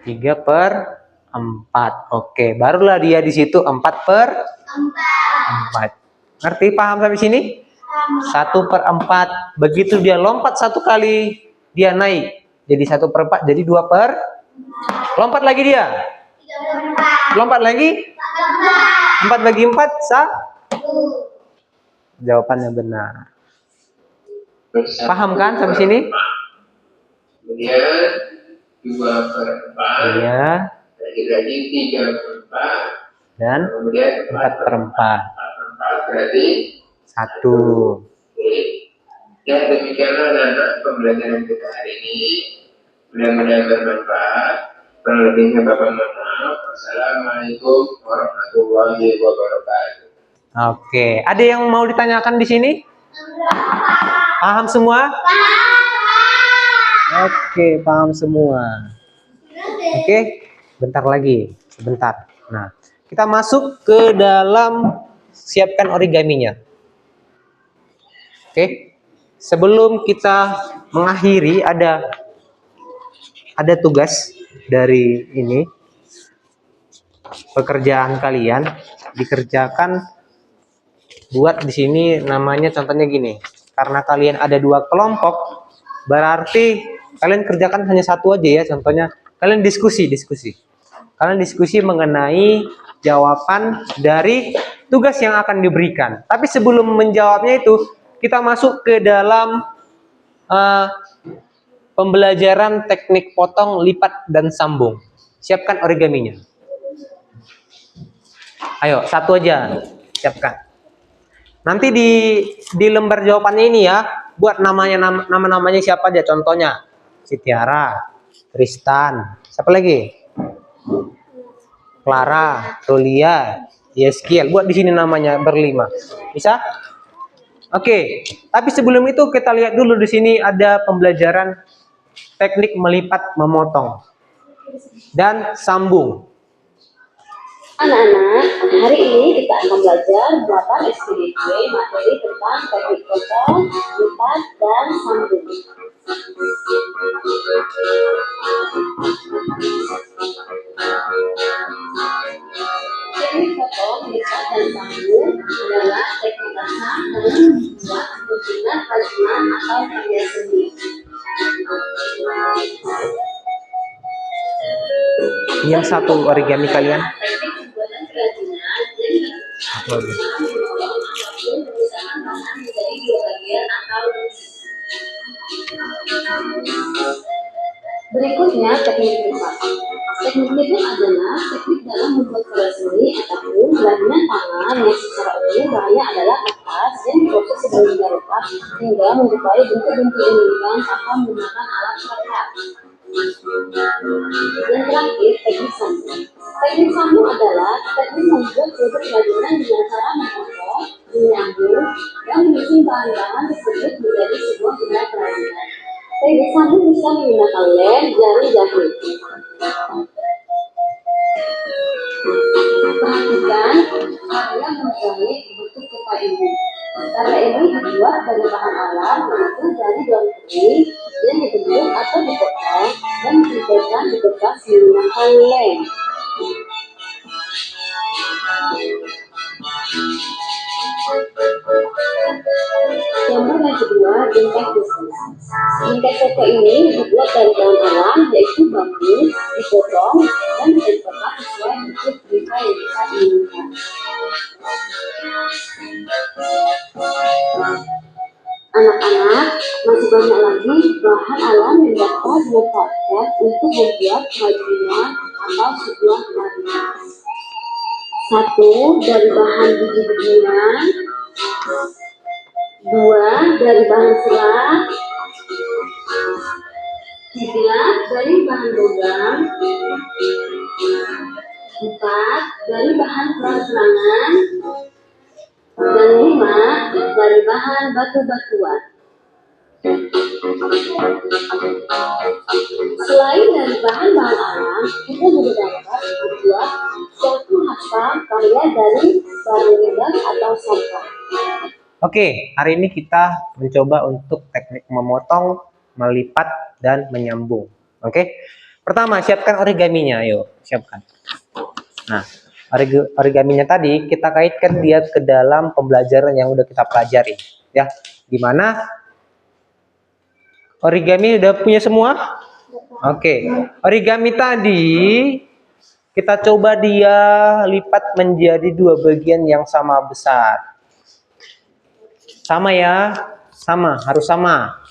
Tiga per 4. Oke, barulah dia di situ 4/4. Ngerti? Paham sampai sini? 1/4. Begitu dia lompat 1 kali, dia naik. Jadi 1/4, jadi 2/4. Lompat lagi dia. Lompat lagi. 4 bagi 4, jawabannya benar. Paham kan sampai sini? Kemudian 2/4. Iya. Lagi 3/4. Dan Kemudian 4/4. 4/4 berarti 1. Ya, demikianlah anak-anak pembelajaran kita hari ini. Mudah-mudahan bermanfaat. Kurang lebihnya Bapak mohon maaf. Wassalamualaikum warahmatullahi wabarakatuh. Oke, ada yang mau ditanyakan di sini? Paham semua? Oke, paham semua. Oke, bentar lagi, sebentar. Nah, kita masuk ke dalam siapkan origaminya. Oke, sebelum kita mengakhiri ada tugas dari ini. Pekerjaan kalian dikerjakan buat di sini namanya contohnya gini. Karena kalian ada 2 kelompok, berarti kalian kerjakan hanya 1 aja ya. Contohnya kalian diskusi. Kalian diskusi mengenai jawaban dari tugas yang akan diberikan. Tapi sebelum menjawabnya itu, kita masuk ke dalam pembelajaran teknik potong, lipat, dan sambung. Siapkan origaminya. Ayo, 1 aja. Siapkan. Nanti di lembar jawabannya ini ya, buat nama-namanya siapa aja. Contohnya, si Tiara, Tristan, siapa lagi? Clara, Rolia, Yeskiel. Buat di sini namanya berlima. Bisa? Oke. Tapi sebelum itu kita lihat dulu di sini ada pembelajaran teknik melipat, memotong, dan sambung. Anak-anak, hari ini kita akan belajar 8 SPDJ materi tentang teknik potong, lipat, dan sambung. Teknik potong, lipat, dan sambung adalah teknik dasar dalam membuat susunan kalimat atau karya seni. Yang 1 origami kalian. Berikutnya teknik lipat. Teknik lipat adalah teknik dalam membuat karya seni ataupun kerajinan tangan yang secara umum bahannya adalah kertas yang diproses sebelum dilepas hingga menyerupai bentuk-bentuk diinginkan tanpa menggunakan alat perekat. Yang terakhir, teknik sambung. Teknik sambung adalah teknik membuat suatu kerajinan dengan cara memotong, menyambung, dan menyusun menyusun bahan-bahan tersebut menjadi sebuah benda kerajinan. Kamu bisa menggunakan lem, jari jahit. Perhatikan karya mengenai bentuk kotak ini. Karya ini dibuat dari bahan alam, yaitu dari daun kering yang dibentuk atau dipotong dan ditempelkan di kertas menggunakan lem. Gambar yang kedua, bingkai khusus. Bingkai foto ini dibuat dari daun alam, yaitu bambu, dipotong dan ditempelkan sesuai bentuk bingkai yang kita inginkan. Anak-anak, masih banyak lagi bahan alam yang dapat dimanfaatkan untuk membuat kerajinan atau sebuah karya. 1. Dari bahan biji-bijian. 2. Dari bahan serat. 3. Dari bahan logam. 4. Dari bahan perang-perangan. Dan 5. Dari bahan batu-batuan. Selain dari bahan-bahan alam, kita juga dapat membuat suatu hasil karya dari bahan limbah atau sampah. Oke, hari ini kita mencoba untuk teknik memotong, melipat, dan menyambung. Oke, pertama siapkan origaminya, ayo siapkan. Nah, origaminya tadi kita kaitkan dia ke dalam pembelajaran yang udah kita pelajari, ya. Gimana? Origami udah punya semua? Oke, origami tadi kita coba dia lipat menjadi dua bagian yang sama besar. Sama ya, sama, harus sama.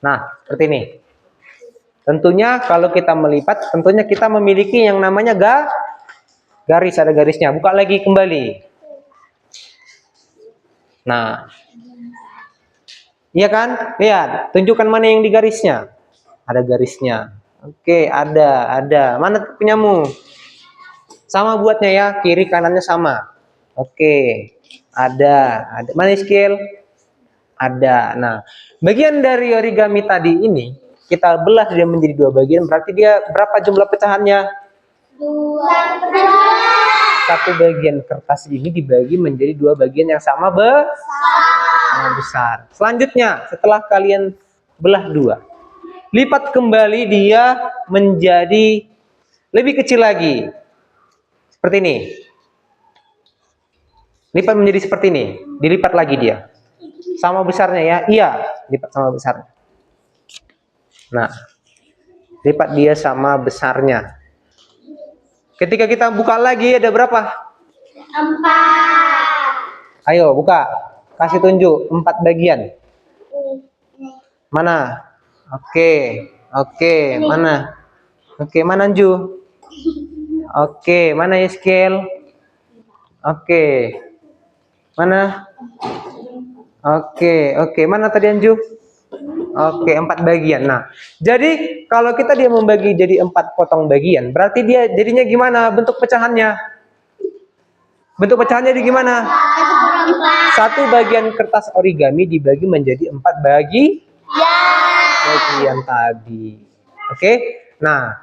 Nah, seperti ini. Tentunya kalau kita melipat, tentunya kita memiliki yang namanya garis, ada garisnya. Buka lagi kembali. Nah, iya kan? Lihat, tunjukkan mana yang di garisnya. Ada garisnya. Oke, ada. Mana punyamu? Sama buatnya ya, kiri kanannya sama. Oke, ada. Mana skill? Ada. Nah, bagian dari origami tadi ini kita belah dia menjadi dua bagian. Berarti dia berapa jumlah pecahannya? 2. Satu bagian kertas ini dibagi menjadi dua bagian yang sama besar. Selanjutnya, setelah kalian belah dua, lipat kembali dia menjadi lebih kecil lagi. Seperti ini. Lipat menjadi seperti ini. Dilipat lagi dia. Sama besarnya ya? Iya, lipat sama besarnya. Nah, lipat dia sama besarnya. Ketika kita buka lagi ada berapa? 4. Ayo buka. Kasih tunjuk 4 bagian. Mana? Oke. Mana? Oke, mana Anju? Oke, mana Yeskel? Oke. Mana? Oke, mana tadi Anju? Oke, 4 bagian. Nah, jadi kalau kita dia membagi jadi 4 potong bagian, berarti dia jadinya gimana bentuk pecahannya? Bentuk pecahannya di gimana? 1 bagian kertas origami dibagi menjadi 4 bagian tadi. Oke? Nah,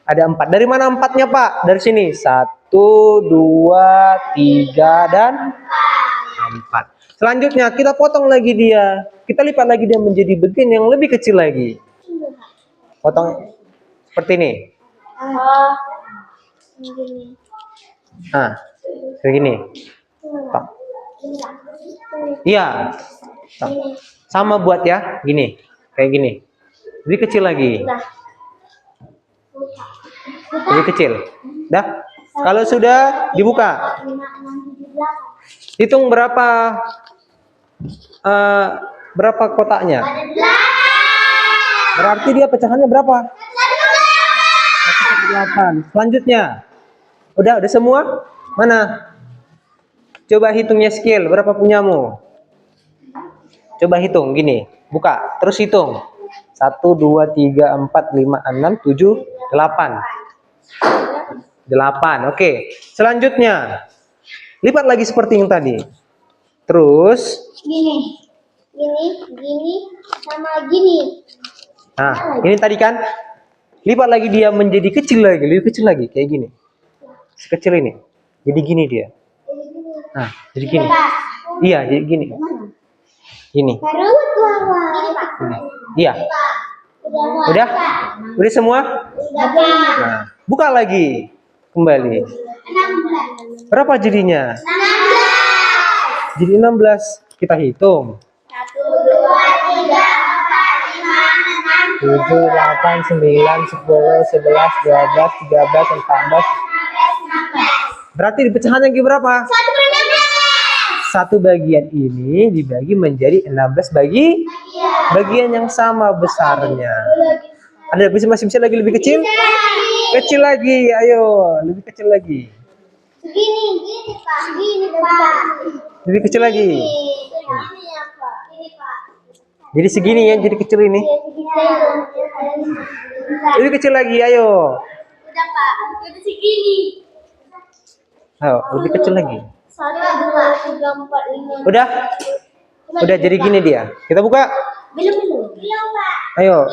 ada 4. Dari mana 4-nya, Pak? Dari sini. 1, 2, 3, dan 4. Selanjutnya kita potong lagi dia. Kita lipat lagi dia menjadi bagian yang lebih kecil lagi. Potong seperti ini. Nah, kayak gini. Iya. Sama buat ya, gini. Kayak gini. Lebih kecil lagi. Lebih kecil. Dah. Kalau sudah dibuka. Hitung berapa kotaknya? Berarti dia pecahannya berapa? 8. Selanjutnya. Udah semua? Mana? Coba hitungnya skill, berapa punyamu? Coba hitung gini, buka, terus hitung. 1, 2, 3, 4, 5, 6, 7, 8. 8. Oke. Selanjutnya. Lipat lagi seperti yang tadi. Terus, Gini, sama gini. nah ini tadi kan lipat lagi dia menjadi kecil lagi, lebih kecil lagi kayak gini. Sekecil ini. Jadi gini dia. Nah, jadi gini. Iya, jadi gini. Gini. Terus gini Pak. Iya. Udah? Udah semua? Udah Pak. Nah, buka lagi. Kembali. 16. Berapa jadinya? 16. Jadi 16. Kita hitung. 1, 2, 3, 4, 5, 6, 7, 8, 9, 10, 11, 12, 13, 14. 16. Berarti di pecahannya berapa? 1/16. Satu bagian ini dibagi menjadi 16 bagian yang sama besarnya. Ada masih bisa lagi lebih kecil? Kecil lagi, ayo lebih kecil lagi. Segini, Pak. Segini, Pak. Lebih kecil lagi. Segini ya, Pak. Ini, Pak. Jadi segini ya, jadi kecil ini. Lebih kecil lagi, ayo. Udah, Pak. Udah segini. Ayo, lebih kecil lagi. 1, 2, 3, 4, 5. Udah? Udah jadi gini dia. Kita buka. Belum, Pak. Ayo.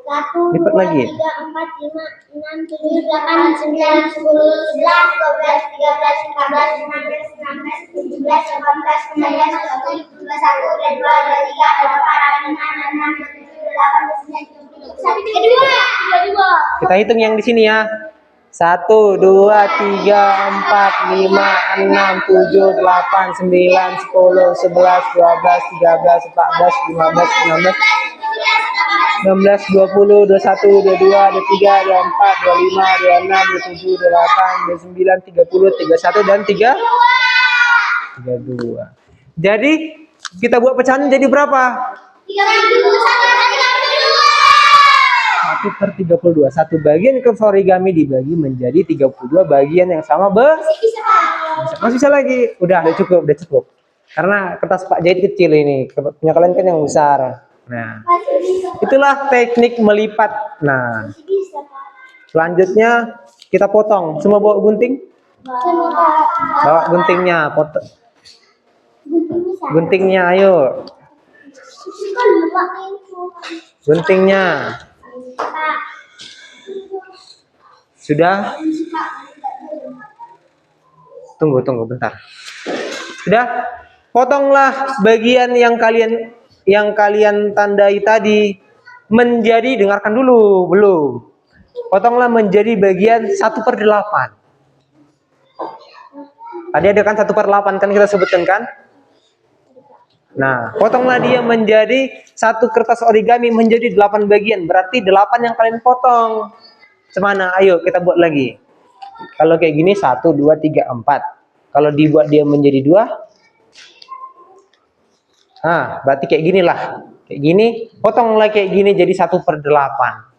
1, Lipat 2, lagi. 3, 4, 5, 6, 7, 8, 9, 10, 11, 12, 13, 14, 15, 16, 17, 18, 19, 20, 21, 22, 23, 24, 25, 26, 27, 28, 29, 30. Kita hitung yang di sini ya. 1, 2, 3, 4, 5, 6, 7, 8, 9, 10, 11, 12, 13, 14, 15, 16, 16, 20, 21, 22, 23, 24, 25, 26, 27, 28, 29, 30, 31, dan 32. Jadi kita buat pecahan jadi berapa? 1/32. Satu bagian kertas origami dibagi menjadi 32 bagian yang sama masih bisa lagi. Udah cukup. Karena kertas Pak Jahit kecil ini, punya kalian kan yang besar. Nah, itulah teknik melipat. Nah, selanjutnya kita potong. Semua bawa gunting? Bawa guntingnya, potong. Guntingnya, ayo. Guntingnya. Sudah? Tunggu bentar. Sudah? Potonglah bagian yang kalian tandai tadi menjadi, dengarkan dulu, belum. Potonglah menjadi bagian 1/8. Tadi ada kan 1/8 kan kita sebutkan kan? Nah, potonglah dia menjadi satu kertas origami menjadi 8 bagian. Berarti 8 yang kalian potong. Semana? Ayo kita buat lagi. Kalau kayak gini 1, 2, 3, 4. Kalau dibuat dia menjadi 2. Nah, berarti kayak gini lah. Kayak gini, potonglah kayak gini jadi 1/8.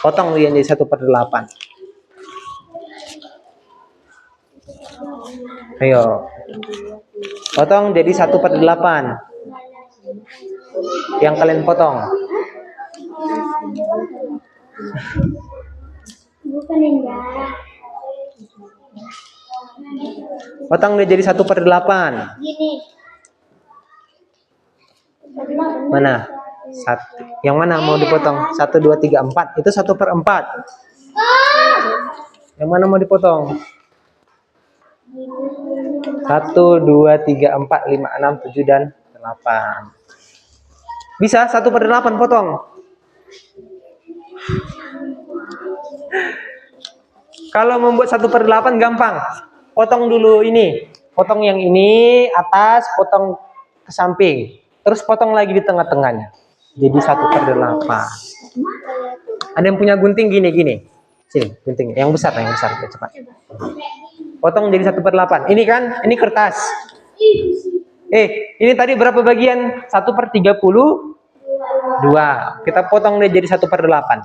Potong dia jadi 1/8. Ayo. Potong jadi 1/8. Yang kalian potong. Bukan enggak. Potong dia jadi 1/8. Gini. Mana? Yang mana mau dipotong? 1, 2, 3, 4. Itu 1/4. Yang mana mau dipotong? 1, 2, 3, 4, 5, 6, 7, dan 8. Bisa 1/8 potong. Kalau membuat 1/8 gampang. Potong dulu ini. Potong yang ini atas, potong ke samping. Terus potong lagi di tengah-tengahnya. Jadi 1/8. Ada yang punya gunting gini. Sini, guntingnya. Yang besar, biar cepat. Potong jadi 1/8. Ini kan, ini kertas. Ini tadi berapa bagian? 1/32. Kita potong dia jadi 1/8.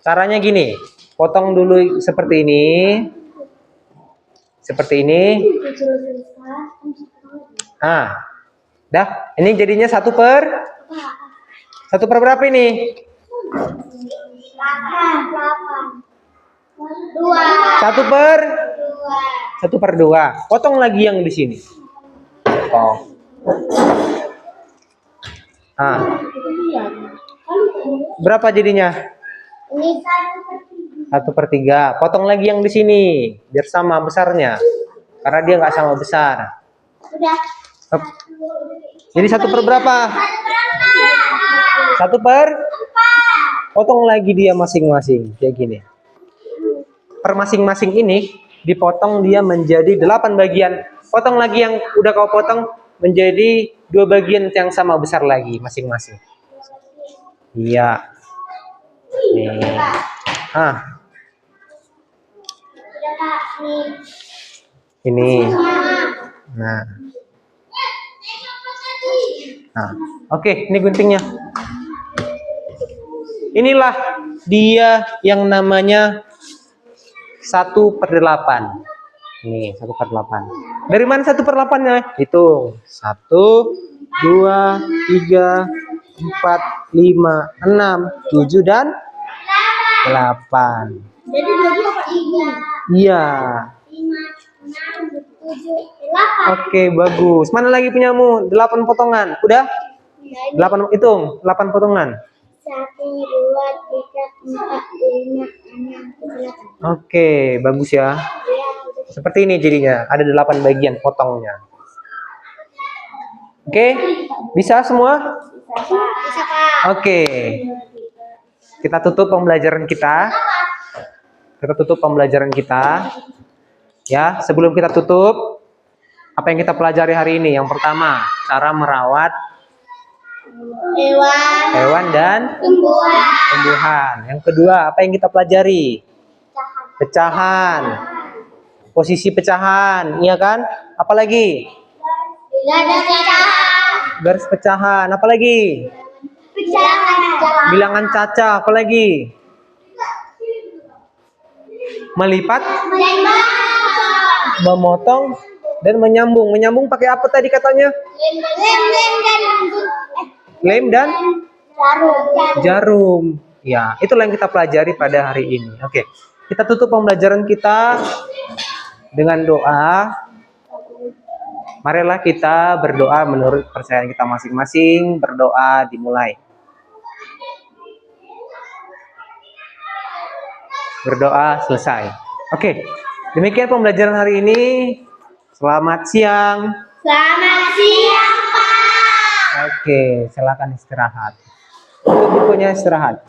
Caranya gini. Potong dulu seperti ini. Seperti ini. Nah. Dah, ini jadinya 1 per berapa ini? 1/2. Potong lagi yang di sini. potong. Nah, berapa jadinya? Ini 1/3. Potong lagi yang di sini, biar sama besarnya. Karena dia nggak sama besar. udah. Hup. Jadi 1/berapa? 1 per? Potong lagi dia masing-masing, kayak gini. Per masing-masing ini dipotong dia menjadi 8 bagian. Potong lagi yang udah kau potong menjadi 2 bagian yang sama besar lagi masing-masing. Iya. Nih. Ah, Udah Kak, nih. ini. Nah. Nah, oke, ini guntingnya. Inilah dia yang namanya 1/8. Nih, 1/8. Dari mana 1/8-nya? Hitung. 1, 2, 3, 4, 5, 6, 7, dan 8. Jadi bagi apa ini? Iya. 5, 6, 7, 8. Oke, bagus. Mana lagi punyamu? 8 potongan. Udah? 8, hitung. 8 potongan. 1, 2, 3, 4, 5, 6, 7, 8. Oke, bagus ya. Seperti ini jadinya. Ada 8 bagian potongnya. Oke, bisa semua? Bisa Kak. Oke. Kita tutup pembelajaran kita. Ya, sebelum kita tutup, apa yang kita pelajari hari ini? Yang pertama, cara merawat hewan dan tumbuhan. Yang kedua, apa yang kita pelajari? Pecahan. Posisi pecahan, iya kan? Apalagi? Garis pecahan, apalagi? Bilangan caca, apalagi? Melipat, memotong, dan menyambung. Menyambung pakai apa tadi katanya? Lem dan jarum. Ya, itulah yang kita pelajari pada hari ini. Oke, kita tutup pembelajaran kita dengan doa. Marilah kita berdoa menurut kepercayaan kita masing-masing. Berdoa dimulai. Berdoa selesai. Oke, demikian pembelajaran hari ini. Selamat siang. Selamat siang Pak. Oke, silakan istirahat. Tutup bukunya, istirahat.